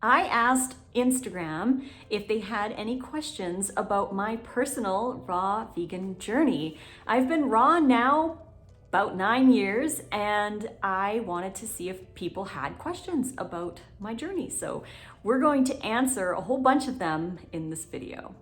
I asked Instagram if they had any questions about my personal raw vegan journey. I've been raw now about 9 years, and I wanted to see if people had questions about my journey. So we're going to answer a whole bunch of them in this video.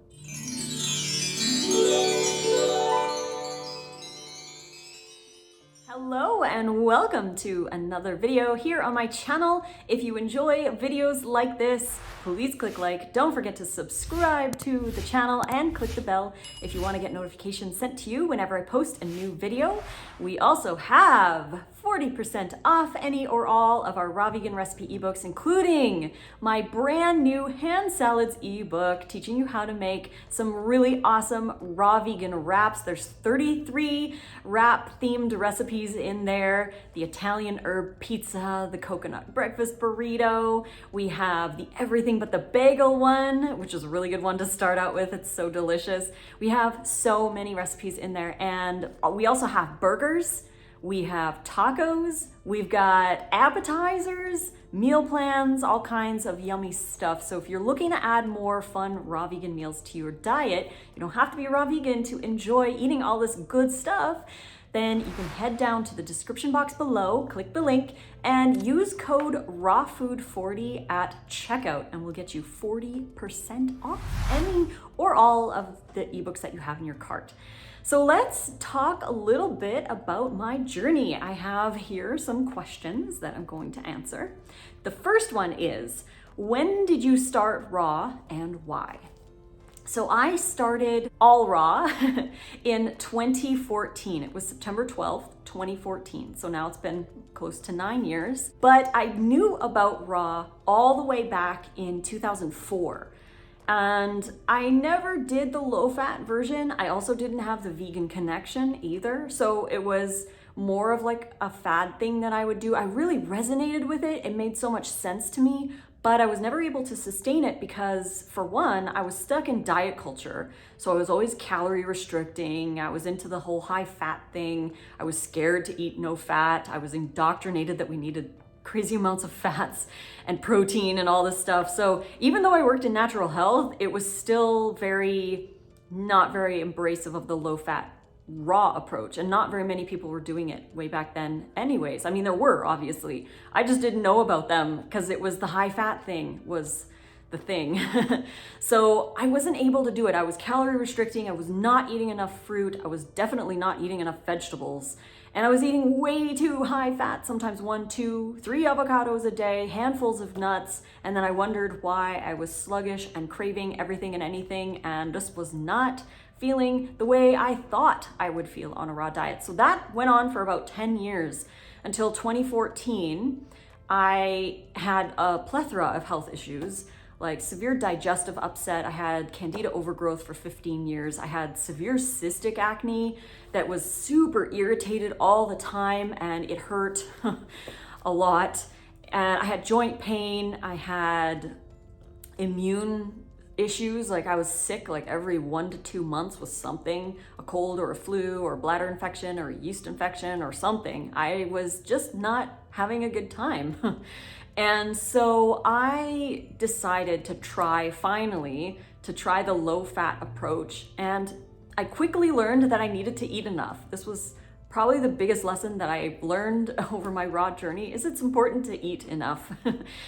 Hello and welcome to another video here on my channel. If you enjoy videos like this, please click like. Don't forget to subscribe to the channel and click the bell if you want to get notifications sent to you whenever I post a new video. We also have 40% off any or all of our raw vegan recipe ebooks, including my brand new hand salads ebook teaching you how to make some really awesome raw vegan wraps. There's 33 wrap themed recipes in there: the Italian herb pizza, the coconut breakfast burrito. We have the everything but the bagel one, which is a really good one to start out with. It's so delicious. We have so many recipes in there, and we also have burgers. We have tacos, we've got appetizers, meal plans, all kinds of yummy stuff. So if you're looking to add more fun raw vegan meals to your diet, you don't have to be a raw vegan to enjoy eating all this good stuff, then you can head down to the description box below, click the link, and use code RAWFOOD40 at checkout, and we'll get you 40% off any or all of the ebooks that you have in your cart. So let's talk a little bit about my journey. I have here some questions that I'm going to answer. The first one is, when did you start raw and why? So I started all raw in 2014. It was September 12th, 2014. So now it's been close to 9 years. But I knew about raw all the way back in 2004. And I never did the low-fat version. I also didn't have the vegan connection either. So it was more of like a fad thing that I would do. I really resonated with it. It made so much sense to me, but I was never able to sustain it because, for one, I was stuck in diet culture. So I was always calorie restricting. I was into the whole high fat thing. I was scared to eat no fat. I was indoctrinated that we needed crazy amounts of fats and protein and all this stuff. So even though I worked in natural health, it was still not very embracive of the low fat raw approach, and not very many people were doing it way back then anyways. I mean, there were, obviously. I just didn't know about them because it was the high fat thing was the thing. So I wasn't able to do it. I was calorie restricting. I was not eating enough fruit. I was definitely not eating enough vegetables. And I was eating way too high fat, sometimes 1, 2, 3 avocados a day, handfuls of nuts. And then I wondered why I was sluggish and craving everything and anything, and just was not feeling the way I thought I would feel on a raw diet. So that went on for about 10 years until 2014. I had a plethora of health issues, like severe digestive upset. I had candida overgrowth for 15 years. I had severe cystic acne that was super irritated all the time, and it hurt a lot. And I had joint pain. I had immune issues, like I was sick like every 1 to 2 months with something, a cold or a flu or a bladder infection or a yeast infection or something. I was just not having a good time. And so I decided to finally try the low fat approach. And I quickly learned that I needed to eat enough. This was probably the biggest lesson that I learned over my raw journey, is it's important to eat enough.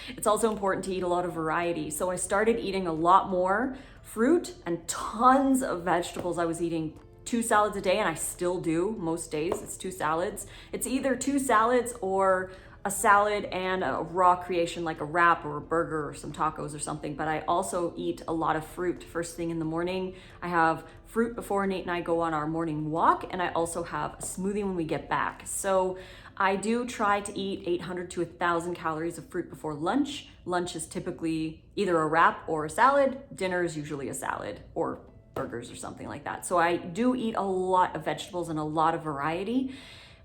It's also important to eat a lot of variety. So I started eating a lot more fruit and tons of vegetables. I was eating 2 salads a day, and I still do most days. It's 2 salads. It's either 2 salads or a salad and a raw creation like a wrap or a burger or some tacos or something. But I also eat a lot of fruit first thing in the morning. I have fruit before Nate and I go on our morning walk, and I also have a smoothie when we get back. So I do try to eat 800 to 1,000 calories of fruit before lunch. Lunch is typically either a wrap or a salad. Dinner is usually a salad or burgers or something like that. So I do eat a lot of vegetables and a lot of variety.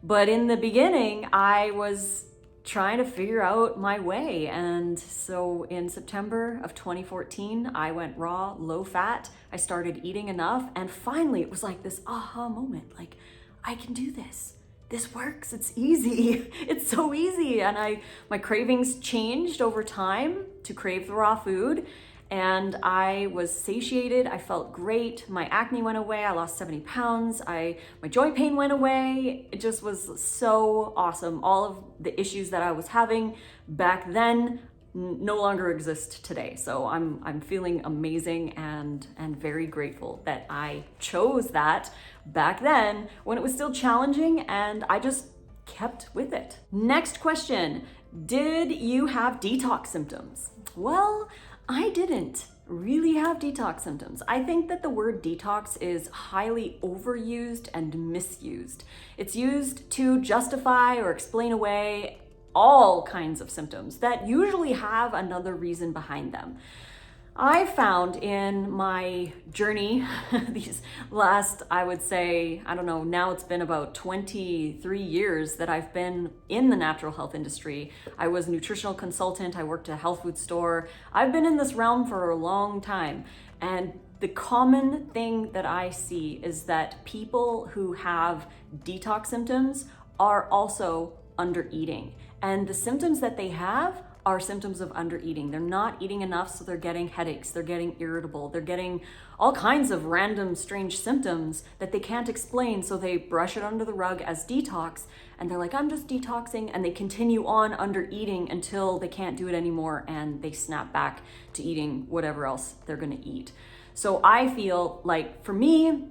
But in the beginning, I was trying to figure out my way. And so in September of 2014, I went raw, low fat. I started eating enough. And finally, it was like this aha moment, like, I can do this. this works, it's easy. It's so easy. And my cravings changed over time to crave the raw food. And I was satiated, I felt great, my acne went away, I lost 70 pounds, my joint pain went away. It just was so awesome. All of the issues that I was having back then no longer exist today. So I'm feeling amazing and very grateful that I chose that back then when it was still challenging, and I just kept with it. Next question, did you have detox symptoms? Well, I didn't really have detox symptoms. I think that the word detox is highly overused and misused. It's used to justify or explain away all kinds of symptoms that usually have another reason behind them. I found in my journey, these last, I would say, I don't know, now it's been about 23 years that I've been in the natural health industry. I was a nutritional consultant, I worked at a health food store. I've been in this realm for a long time. And the common thing that I see is that people who have detox symptoms are also under eating. And the symptoms that they have are symptoms of under eating. They're not eating enough, so they're getting headaches, they're getting irritable, they're getting all kinds of random strange symptoms that they can't explain, so they brush it under the rug as detox, and they're like, I'm just detoxing, and they continue on under eating until they can't do it anymore, and they snap back to eating whatever else they're gonna eat. So I feel like, for me,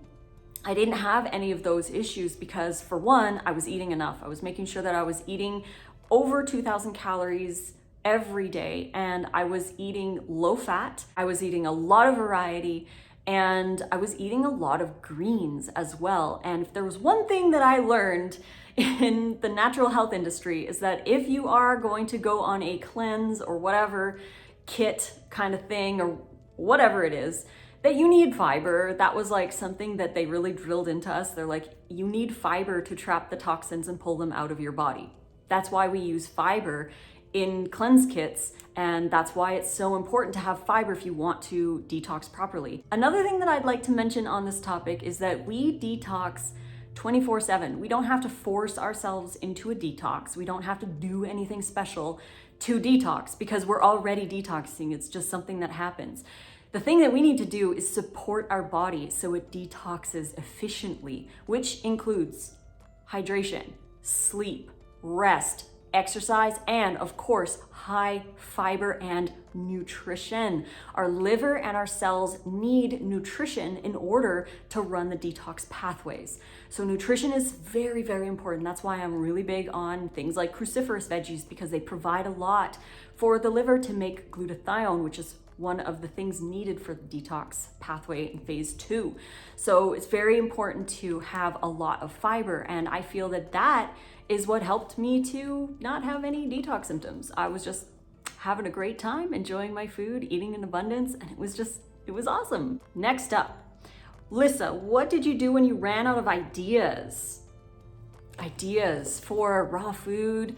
I didn't have any of those issues because, for one, I was eating enough. I was making sure that I was eating over 2,000 calories every day, and I was eating low fat, I was eating a lot of variety, and I was eating a lot of greens as well. And if there was one thing that I learned in the natural health industry, is that if you are going to go on a cleanse or whatever kit kind of thing, or whatever it is, that you need fiber. That was like something that they really drilled into us. They're like, you need fiber to trap the toxins and pull them out of your body. That's why we use fiber in cleanse kits, and that's why it's so important to have fiber if you want to detox properly. Another thing that I'd like to mention on this topic is that we detox 24/7. We don't have to force ourselves into a detox. We don't have to do anything special to detox because we're already detoxing. It's just something that happens. The thing that we need to do is support our body so it detoxes efficiently, which includes hydration, sleep, rest, exercise, and of course, high fiber and nutrition. Our liver and our cells need nutrition in order to run the detox pathways. So nutrition is very, very important. That's why I'm really big on things like cruciferous veggies, because they provide a lot for the liver to make glutathione, which is one of the things needed for the detox pathway in phase 2. So it's very important to have a lot of fiber, and I feel that that is what helped me to not have any detox symptoms. I was just having a great time, enjoying my food, eating in abundance, and it was awesome. Next up, Lissa, what did you do when you ran out of ideas? Ideas for raw food?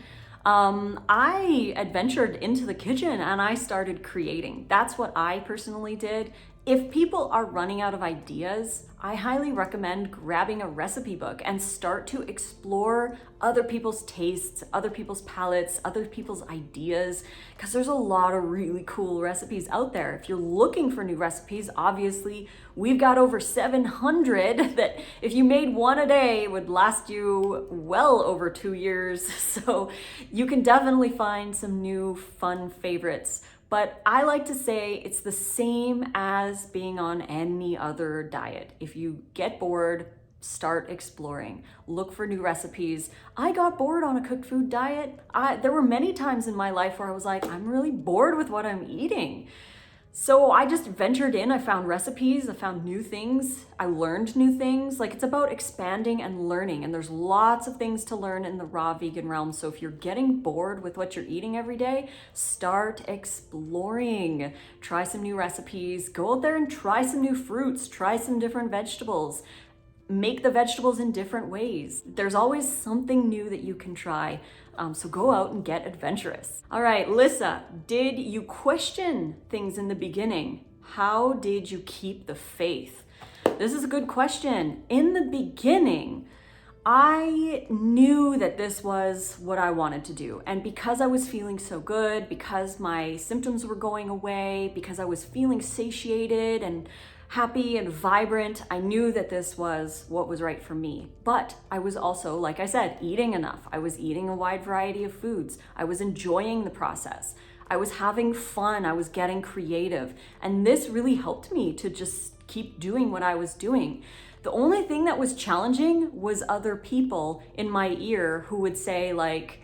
I adventured into the kitchen and I started creating. That's what I personally did. If people are running out of ideas, I highly recommend grabbing a recipe book and start to explore other people's tastes, other people's palates, other people's ideas, because there's a lot of really cool recipes out there. If you're looking for new recipes, obviously we've got over 700 that if you made one a day, it would last you well over 2 years. So you can definitely find some new fun favorites. But I like to say it's the same as being on any other diet. If you get bored, start exploring. Look for new recipes. I got bored on a cooked food diet. There were many times in my life where I was like, I'm really bored with what I'm eating. So I just ventured in, I found recipes, I found new things, I learned new things. Like, it's about expanding and learning, and there's lots of things to learn in the raw vegan realm. So if you're getting bored with what you're eating every day, start exploring. Try some new recipes, go out there and try some new fruits, try some different vegetables. Make the vegetables in different ways. There's always something new that you can try. So go out and get adventurous. All right, Lissa, did you question things in the beginning? How did you keep the faith? This is a good question. In the beginning, I knew that this was what I wanted to do. And because I was feeling so good, because my symptoms were going away, because I was feeling satiated and happy and vibrant, I knew that this was what was right for me. But I was also, like I said, eating enough. I was eating a wide variety of foods. I was enjoying the process. I was having fun. I was getting creative. And this really helped me to just keep doing what I was doing. The only thing that was challenging was other people in my ear who would say like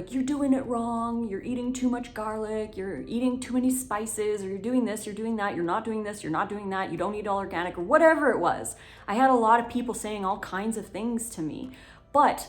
you're doing it wrong, you're eating too much garlic, you're eating too many spices, or you're doing this, you're doing that, you're not doing this, you're not doing that, you don't eat all organic, or whatever it was. I had a lot of people saying all kinds of things to me, but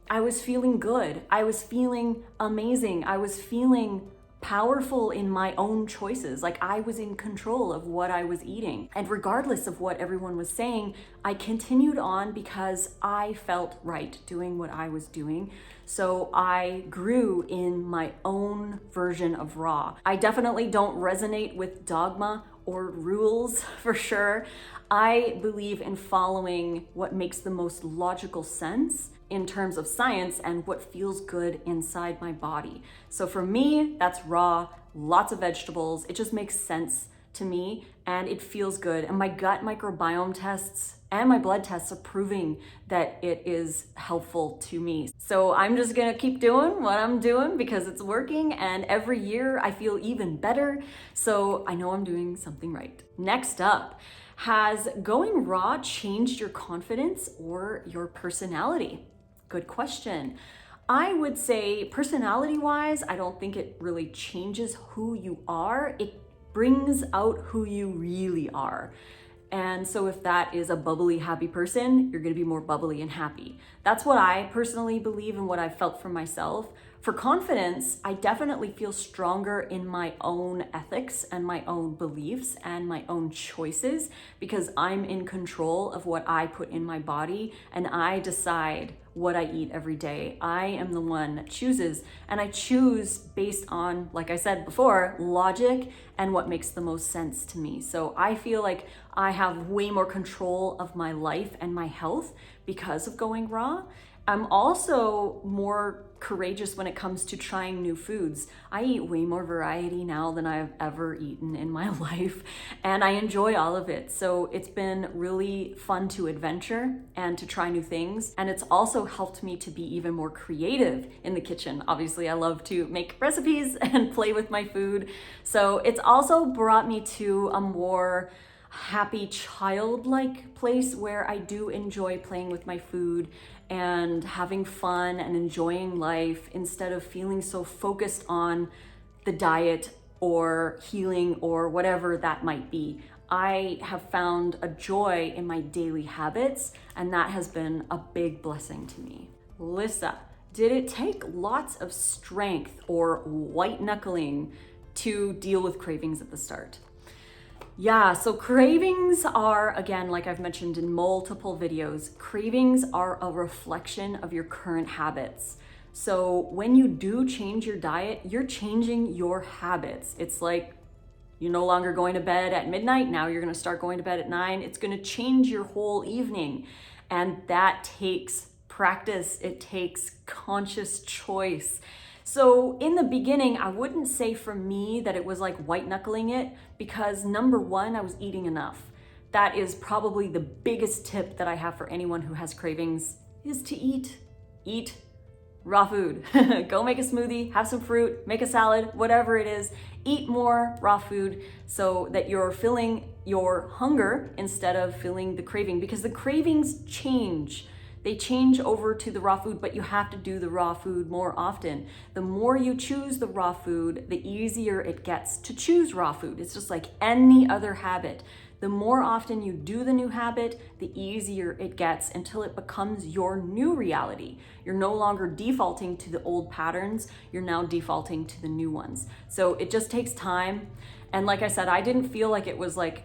I was feeling good. I was feeling amazing. I was feeling powerful in my own choices. Like I was in control of what I was eating. And regardless of what everyone was saying, I continued on because I felt right doing what I was doing. So I grew in my own version of raw. I definitely don't resonate with dogma or rules for sure. I believe in following what makes the most logical sense in terms of science and what feels good inside my body. So for me, that's raw, lots of vegetables. It just makes sense to me and it feels good. And my gut microbiome tests and my blood tests are proving that it is helpful to me. So I'm just gonna keep doing what I'm doing because it's working, and every year I feel even better. So I know I'm doing something right. Next up, has going raw changed your confidence or your personality? Good question. I would say personality-wise, I don't think it really changes who you are. It brings out who you really are. And so if that is a bubbly, happy person, you're gonna be more bubbly and happy. That's what I personally believe and what I felt for myself. For confidence, I definitely feel stronger in my own ethics and my own beliefs and my own choices because I'm in control of what I put in my body and I decide what I eat every day. I am the one that chooses, and I choose based on, like I said before, logic and what makes the most sense to me. So I feel like I have way more control of my life and my health because of going raw. I'm also more courageous when it comes to trying new foods. I eat way more variety now than I've ever eaten in my life, and I enjoy all of it. So it's been really fun to adventure and to try new things. And it's also helped me to be even more creative in the kitchen. Obviously, I love to make recipes and play with my food. So it's also brought me to a more happy childlike place where I do enjoy playing with my food and having fun and enjoying life instead of feeling so focused on the diet or healing or whatever that might be. I have found a joy in my daily habits, and that has been a big blessing to me. Lissa, did it take lots of strength or white knuckling to deal with cravings at the start? Yeah, so cravings are, again, like I've mentioned in multiple videos, cravings are a reflection of your current habits. So when you do change your diet, you're changing your habits. It's like you're no longer going to bed at midnight, now you're gonna start going to bed at 9. It's gonna change your whole evening. And that takes practice, it takes conscious choice. So in the beginning, I wouldn't say for me that it was like white knuckling it because number one, I was eating enough. That is probably the biggest tip that I have for anyone who has cravings is to eat raw food. Go make a smoothie, have some fruit, make a salad, whatever it is, eat more raw food so that you're filling your hunger instead of filling the craving, because the cravings change. They change over to the raw food, but you have to do the raw food more often. The more you choose the raw food, the easier it gets to choose raw food. It's just like any other habit. The more often you do the new habit, the easier it gets until it becomes your new reality. You're no longer defaulting to the old patterns, you're now defaulting to the new ones. So it just takes time. And like I said, I didn't feel like it was like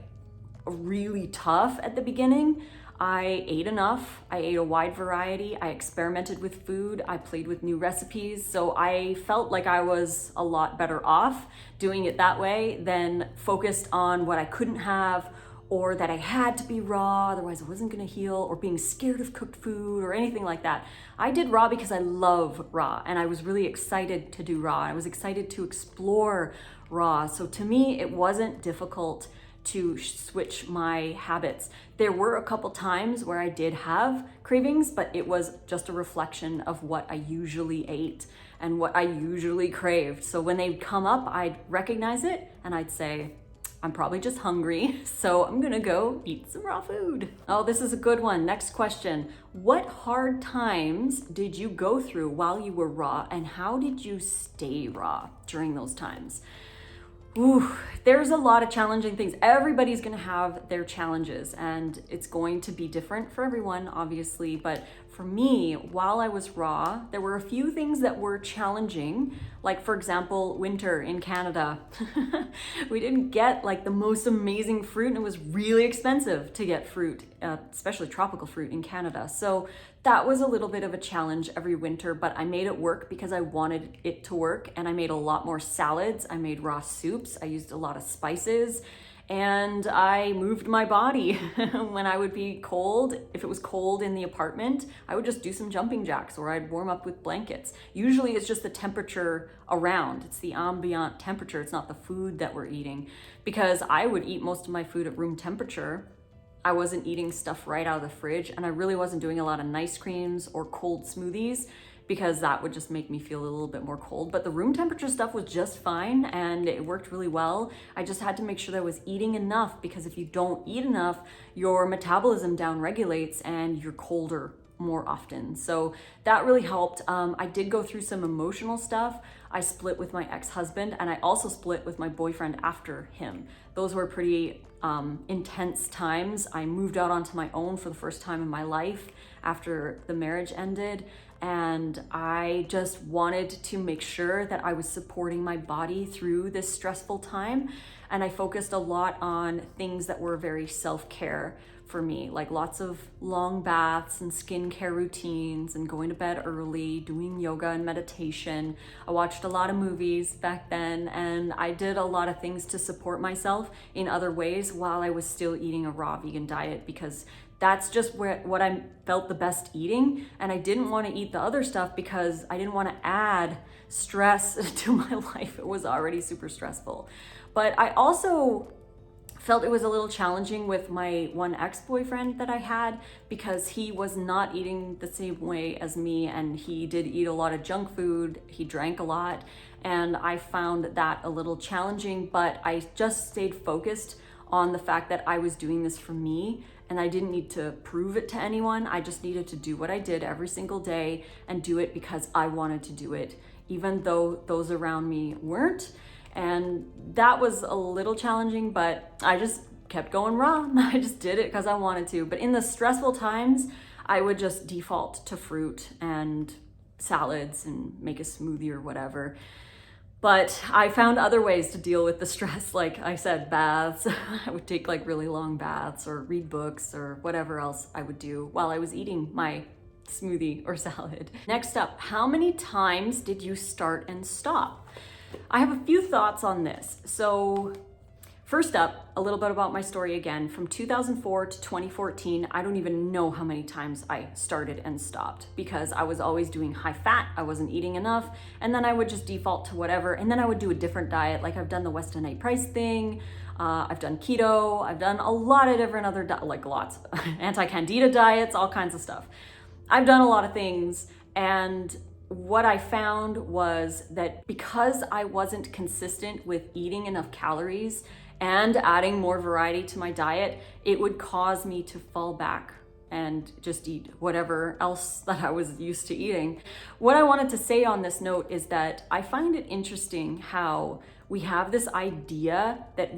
really tough at the beginning. I ate enough, I ate a wide variety, I experimented with food, I played with new recipes, so I felt like I was a lot better off doing it that way than focused on what I couldn't have or that I had to be raw, otherwise I wasn't gonna heal, or being scared of cooked food or anything like that. I did raw because I love raw and I was really excited to do raw. I was excited to explore raw. So to me, it wasn't difficult to switch my habits. There were a couple times where I did have cravings, but it was just a reflection of what I usually ate and what I usually craved. So when they'd come up, I'd recognize it and I'd say, I'm probably just hungry, so I'm gonna go eat some raw food. Oh, this is a good one. Next question. What hard times did you go through while you were raw, and how did you stay raw during those times? Ooh, there's a lot of challenging things. Everybody's gonna have their challenges, and it's going to be different for everyone, obviously, but for me, while I was raw, there were a few things that were challenging, like for example, winter in Canada. We didn't get like the most amazing fruit, and it was really expensive to get fruit, especially tropical fruit in Canada. So that was a little bit of a challenge every winter, but I made it work because I wanted it to work, and I made a lot more salads. I made raw soups. I used a lot of spices. And I moved my body when I would be cold. If it was cold in the apartment, I would just do some jumping jacks, or I'd warm up with blankets. Usually it's just the temperature around. It's the ambient temperature. It's not the food that we're eating, because I would eat most of my food at room temperature. I wasn't eating stuff right out of the fridge, and I really wasn't doing a lot of nice creams or cold smoothies, because that would just make me feel a little bit more cold. But the room temperature stuff was just fine and it worked really well. I just had to make sure that I was eating enough, because if you don't eat enough, your metabolism down regulates and you're colder more often. So that really helped. I did go through some emotional stuff. I split with my ex-husband, and I also split with my boyfriend after him. Those were pretty intense times. I moved out onto my own for the first time in my life after the marriage ended. And I just wanted to make sure that I was supporting my body through this stressful time. And I focused a lot on things that were very self-care for me, like lots of long baths and skincare routines and going to bed early, doing yoga and meditation. I watched a lot of movies back then, and I did a lot of things to support myself in other ways while I was still eating a raw vegan diet, because that's just what I felt the best eating. And I didn't want to eat the other stuff because I didn't want to add stress to my life. It was already super stressful. But I also felt it was a little challenging with my one ex-boyfriend that I had, because he was not eating the same way as me, and he did eat a lot of junk food. He drank a lot, and I found that a little challenging, but I just stayed focused on the fact that I was doing this for me, and I didn't need to prove it to anyone. I just needed to do what I did every single day and do it because I wanted to do it, even though those around me weren't. And that was a little challenging, but I just kept going raw. I just did it because I wanted to. But in the stressful times, I would just default to fruit and salads and make a smoothie or whatever. But I found other ways to deal with the stress. Like I said, baths. I would take like really long baths or read books or whatever else I would do while I was eating my smoothie or salad. Next up, how many times did you start and stop? I have a few thoughts on this. So first up, a little bit about my story again. From 2004 to 2014, I don't even know how many times I started and stopped, because I was always doing high fat, I wasn't eating enough, and then I would just default to whatever, and then I would do a different diet. Like I've done the Weston A. Price thing, I've done keto, I've done a lot of different other, like lots, anti-candida diets, all kinds of stuff. I've done a lot of things, and what I found was that because I wasn't consistent with eating enough calories and adding more variety to my diet, it would cause me to fall back and just eat whatever else that I was used to eating. What I wanted to say on this note is that I find it interesting how we have this idea that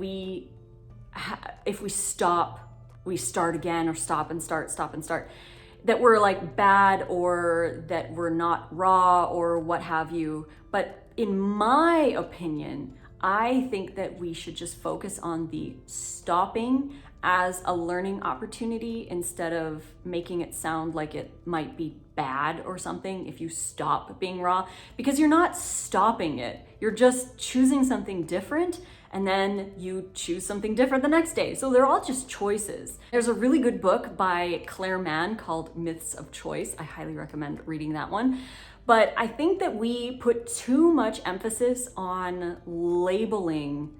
if we stop, we start again, or stop and start, that we're like bad, or that we're not raw, or what have you. But in my opinion, I think that we should just focus on the stopping as a learning opportunity, instead of making it sound like it might be bad or something if you stop being raw, because you're not stopping it. You're just choosing something different and then you choose something different the next day. So they're all just choices. There's a really good book by Claire Mann called Myths of Choice. I highly recommend reading that one. But I think that we put too much emphasis on labeling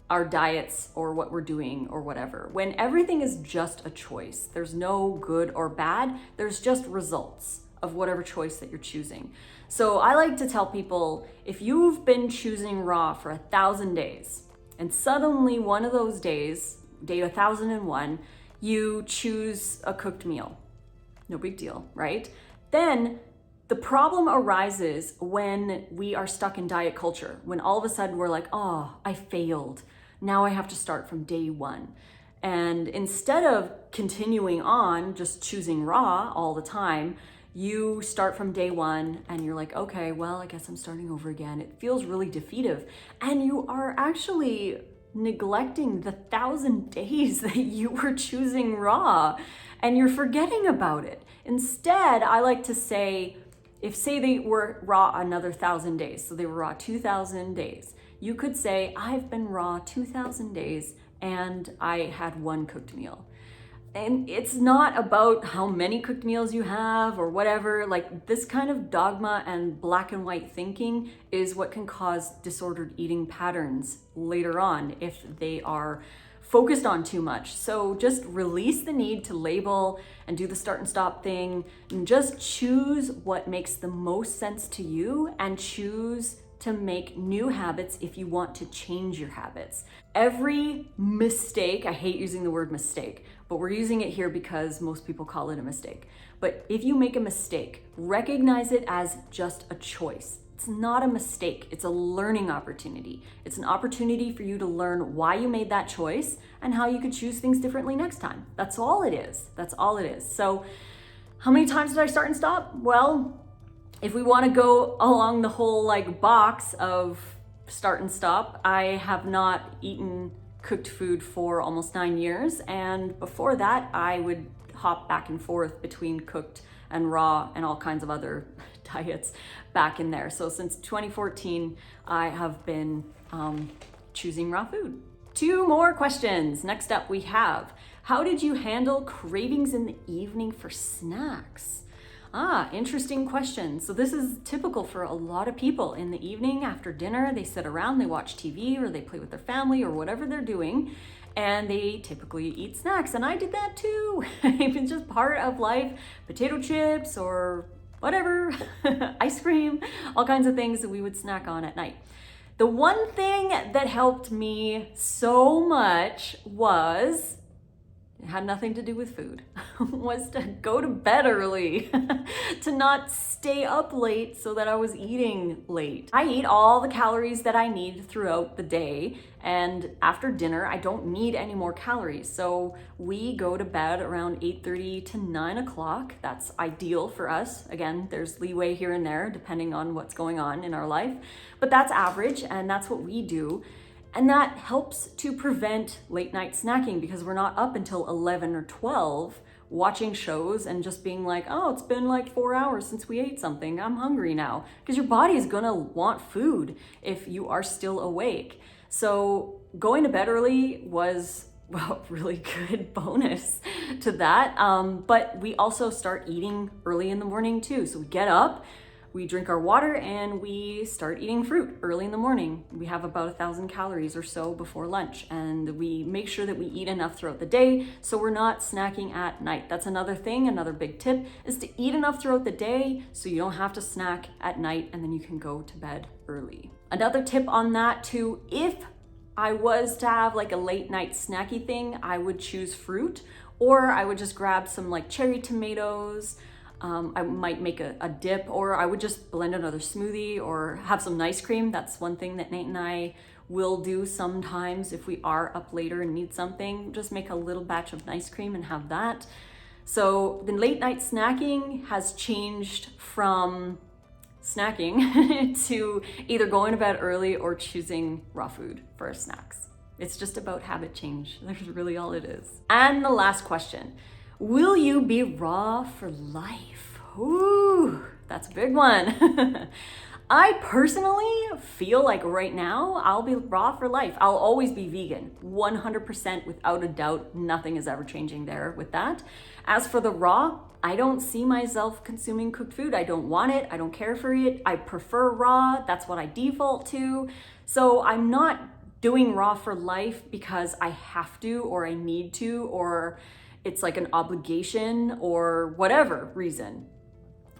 our diets or what we're doing or whatever, when everything is just a choice. There's no good or bad, there's just results of whatever choice that you're choosing. So I like to tell people, if you've been choosing raw for 1,000 days, and suddenly one of those days, day 1001, you choose a cooked meal, no big deal, right? Then the problem arises when we are stuck in diet culture, when all of a sudden we're like, oh, I failed. Now I have to start from day one. And instead of continuing on, just choosing raw all the time, you start from day one and you're like, okay, well, I guess I'm starting over again. It feels really defeative. And you are actually neglecting the 1,000 days that you were choosing raw, and you're forgetting about it. Instead, I like to say, if say they were raw another 1,000 days, so they were raw 2,000 days, you could say, I've been raw 2,000 days and I had one cooked meal. And it's not about how many cooked meals you have or whatever. Like, this kind of dogma and black and white thinking is what can cause disordered eating patterns later on if they are focused on too much. So just release the need to label and do the start and stop thing, and just choose what makes the most sense to you, and choose to make new habits if you want to change your habits. Every mistake, I hate using the word mistake, but we're using it here because most people call it a mistake. But if you make a mistake, recognize it as just a choice. It's not a mistake, it's a learning opportunity. It's an opportunity for you to learn why you made that choice and how you could choose things differently next time. That's all it is. That's all it is. So how many times did I start and stop? Well, if we want to go along the whole box of start and stop, I have not eaten cooked food for almost 9 years. And before that, I would hop back and forth between cooked and raw and all kinds of other diets back in there. So since 2014, I have been choosing raw food. 2 more questions. Next up we have, how did you handle cravings in the evening for snacks? Interesting question. So this is typical for a lot of people. In the evening after dinner, they sit around, they watch TV, or they play with their family, or whatever they're doing, and they typically eat snacks. And I did that too. It's just part of life. Potato chips or whatever, ice cream, all kinds of things that we would snack on at night. The one thing that helped me so much was, it had nothing to do with food, was to go to bed early, to not stay up late so that I was eating late. I eat all the calories that I need throughout the day, and after dinner, I don't need any more calories. So we go to bed around 8:30 to 9 o'clock. That's ideal for us. Again, there's leeway here and there depending on what's going on in our life, but that's average, and that's what we do. And that helps to prevent late night snacking, because we're not up until 11 or 12 watching shows and just being like, oh, it's been 4 hours since we ate something, I'm hungry now. Because your body is gonna want food if you are still awake. So going to bed early was, well, really good bonus to that. But we also start eating early in the morning too. So we get up, we drink our water, and we start eating fruit early in the morning. We have about 1,000 calories or so before lunch, and we make sure that we eat enough throughout the day so we're not snacking at night. That's another thing, another big tip, is to eat enough throughout the day so you don't have to snack at night, and then you can go to bed early. Another tip on that too, if I was to have a late night snacky thing, I would choose fruit, or I would just grab some cherry tomatoes. I might make a dip, or I would just blend another smoothie or have some ice cream. That's one thing that Nate and I will do sometimes if we are up later and need something. Just make a little batch of ice cream and have that. So the late night snacking has changed from snacking to either going to bed early or choosing raw food for our snacks. It's just about habit change. That's really all it is. And the last question. Will you be raw for life? Ooh, that's a big one. I personally feel like right now I'll be raw for life. I'll always be vegan, 100% without a doubt. Nothing is ever changing there with that. As for the raw, I don't see myself consuming cooked food. I don't want it. I don't care for it. I prefer raw. That's what I default to. So I'm not doing raw for life because I have to, or I need to, or it's like an obligation or whatever reason.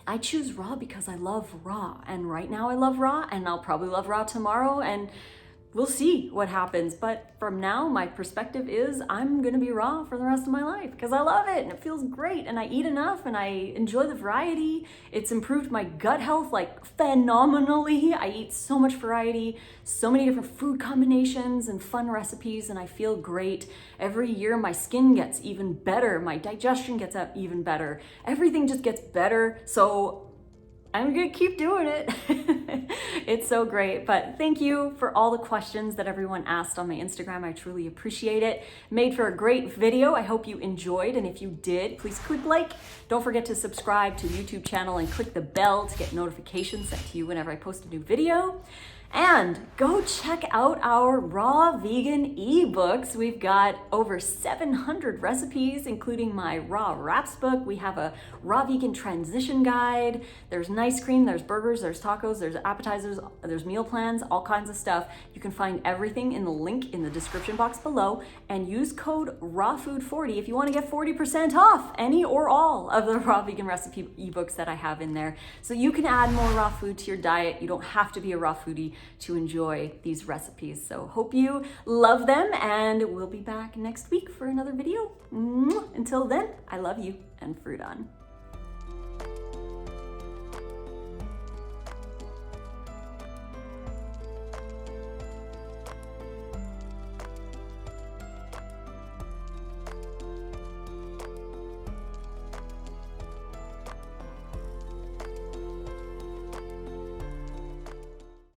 I choose raw because I love raw, and right now I love raw, and I'll probably love raw tomorrow, and we'll see what happens. But from now, my perspective is I'm gonna be raw for the rest of my life because I love it and it feels great, and I eat enough and I enjoy the variety. It's improved my gut health like phenomenally. I eat so much variety, so many different food combinations and fun recipes, and I feel great. Every year my skin gets even better, my digestion gets even better. Everything just gets better. So I'm gonna keep doing it. It's so great. But thank you for all the questions that everyone asked on my Instagram. I truly appreciate it. Made for a great video. I hope you enjoyed. And if you did, please click like. Don't forget to subscribe to the YouTube channel and click the bell to get notifications sent to you whenever I post a new video. And go check out our raw vegan ebooks. We've got over 700 recipes, including my raw wraps book. We have a raw vegan transition guide. There's ice cream, there's burgers, there's tacos, there's appetizers, there's meal plans, all kinds of stuff. You can find everything in the link in the description box below, and use code RAWFOOD40 if you want to get 40% off any or all of the raw vegan recipe ebooks that I have in there. So you can add more raw food to your diet. You don't have to be a raw foodie to enjoy these recipes. So hope you love them, and we'll be back next week for another video. Until then, I love you, and fruit on.